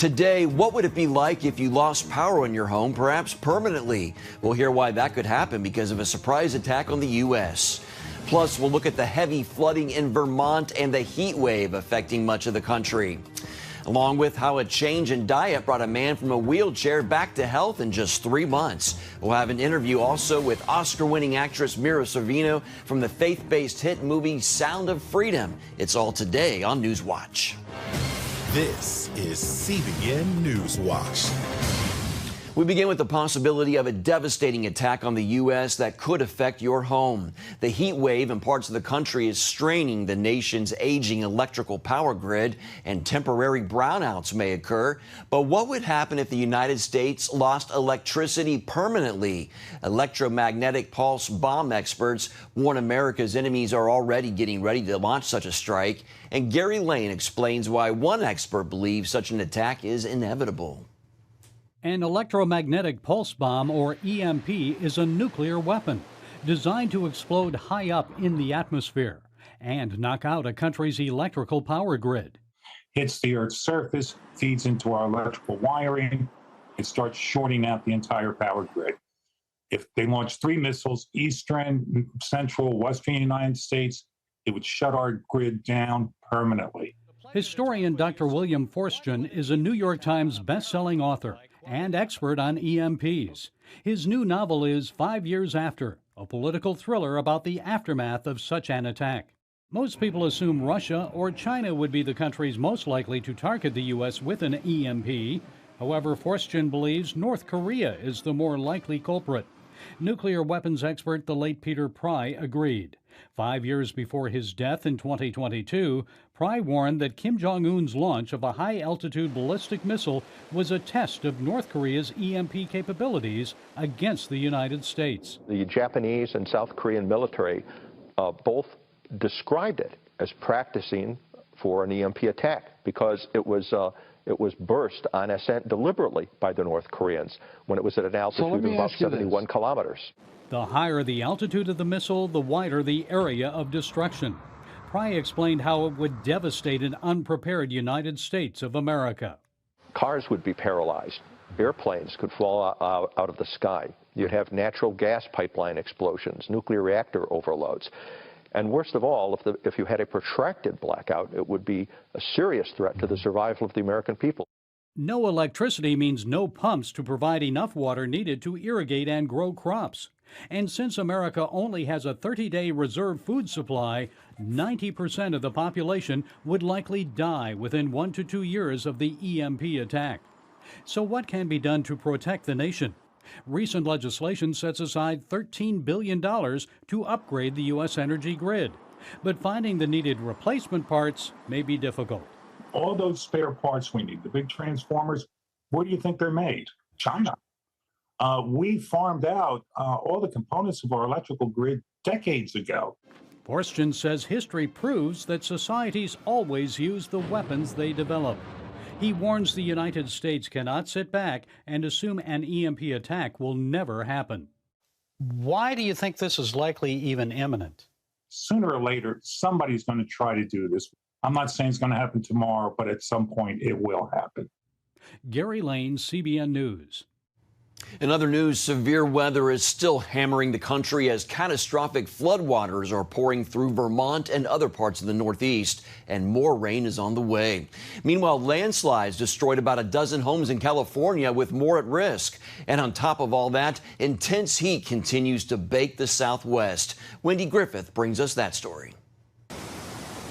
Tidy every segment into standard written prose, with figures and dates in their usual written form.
Today, what would it be like if you lost power in your home, perhaps permanently? We'll hear why that could happen because of a surprise attack on the U.S. Plus, we'll look at the heavy flooding in Vermont and the heat wave affecting much of the country, along with how a change in diet brought a man from a wheelchair back to health in just 3 months. We'll have an interview also with Oscar-winning actress Mira Sorvino from the faith-based hit movie Sound of Freedom. It's all today on Newswatch. This is CBN Newswatch. We begin with the possibility of a devastating attack on the U.S. that could affect your home. The heat wave in parts of the country is straining the nation's aging electrical power grid, and temporary brownouts may occur. But what would happen if the United States lost electricity permanently? Electromagnetic pulse bomb experts warn America's enemies are already getting ready to launch such a strike. And Gary Lane explains why one expert believes such an attack is inevitable. An electromagnetic pulse bomb, or EMP, is a nuclear weapon designed to explode high up in the atmosphere and knock out a country's electrical power grid. Hits the Earth's surface, feeds into our electrical wiring, it starts shorting out the entire power grid. If they launch 3 missiles, eastern, central, western United States, it would shut our grid down permanently. Historian Dr. William Forstchen is a New York Times best-selling author and expert on EMPs. His new novel is 5 Years After, a political thriller about the aftermath of such an attack. Most people assume Russia or China would be the countries most likely to target the U.S. with an EMP. However, Forstchen believes North Korea is the more likely culprit. Nuclear weapons expert the late Peter Pry agreed. 5 years before his death in 2022, Pry warned that Kim Jong-un's launch of a high-altitude ballistic missile was a test of North Korea's EMP capabilities against the United States. The Japanese and South Korean military both described it as practicing for an EMP attack because it was burst on ascent deliberately by the North Koreans when it was at an altitude of about 71 kilometers. The higher the altitude of the missile, the wider the area of destruction. Pry explained how it would devastate an unprepared United States of America. Cars would be paralyzed. Airplanes could fall out of the sky. You'd have natural gas pipeline explosions, nuclear reactor overloads. And worst of all, if you had a protracted blackout, it would be a serious threat to the survival of the American people. No electricity means no pumps to provide enough water needed to irrigate and grow crops. And since America only has a 30-day reserve food supply, 90% of the population would likely die within 1 to 2 years of the EMP attack. So what can be done to protect the nation? Recent legislation sets aside $13 billion to upgrade the U.S. energy grid. But finding the needed replacement parts may be difficult. All those spare parts we need, the big transformers, where do you think they're made? China. We farmed out all the components of our electrical grid decades ago. Forstchen says history proves that societies always use the weapons they develop. He warns the United States cannot sit back and assume an EMP attack will never happen. Why do you think this is likely even imminent? Sooner or later, somebody's going to try to do this. I'm not saying it's going to happen tomorrow, but at some point it will happen. Gary Lane, CBN News. In other news, severe weather is still hammering the country as catastrophic floodwaters are pouring through Vermont and other parts of the Northeast, and more rain is on the way. Meanwhile, landslides destroyed about a dozen homes in California, with more at risk. And on top of all that, intense heat continues to bake the Southwest. Wendy Griffith brings us that story.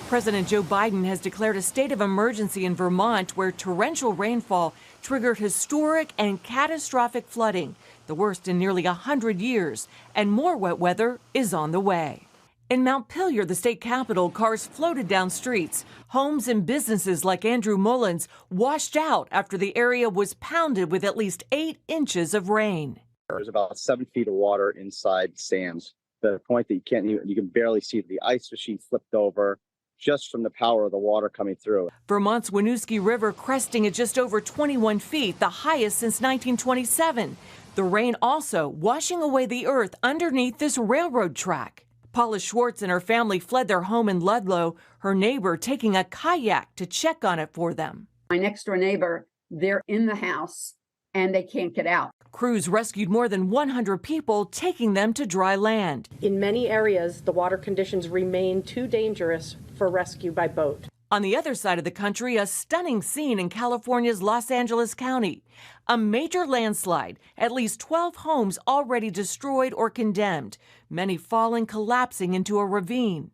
President Joe Biden has declared a state of emergency in Vermont, where torrential rainfall triggered historic and catastrophic flooding, the worst in nearly 100 years, and more wet weather is on the way. In Montpelier, the state capital, cars floated down streets. Homes and businesses like Andrew Mullins washed out after the area was pounded with at least 8 inches of rain. There's about 7 feet of water inside Sam's, to the point that you can barely see the ice machine flipped over, just from the power of the water coming through. Vermont's Winooski River cresting at just over 21 feet, the highest since 1927. The rain also washing away the earth underneath this railroad track. Paula Schwartz and her family fled their home in Ludlow, her neighbor taking a kayak to check on it for them. My next door neighbor they're in the house and they can't get out. Crews rescued more than 100 people, taking them to dry land. In many areas, the water conditions remain too dangerous for rescue by boat. On the other side of the country, a stunning scene in California's Los Angeles County. A major landslide, at least 12 homes already destroyed or condemned, many falling, collapsing into a ravine.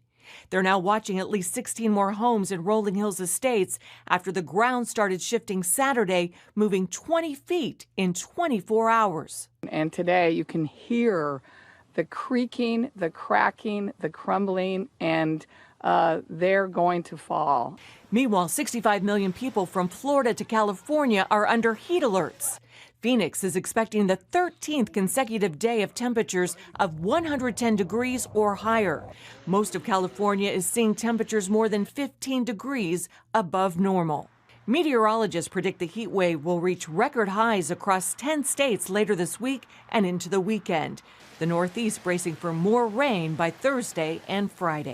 They're now watching at least 16 more homes in Rolling Hills Estates after the ground started shifting Saturday, moving 20 feet in 24 hours. And today you can hear the creaking, the cracking, the crumbling, and they're going to fall. Meanwhile, 65 million people from Florida to California are under heat alerts. Phoenix is expecting the 13th consecutive day of temperatures of 110 degrees or higher. Most of California is seeing temperatures more than 15 degrees above normal. Meteorologists predict the heat wave will reach record highs across 10 states later this week and into the weekend. The Northeast bracing for more rain by Thursday and Friday.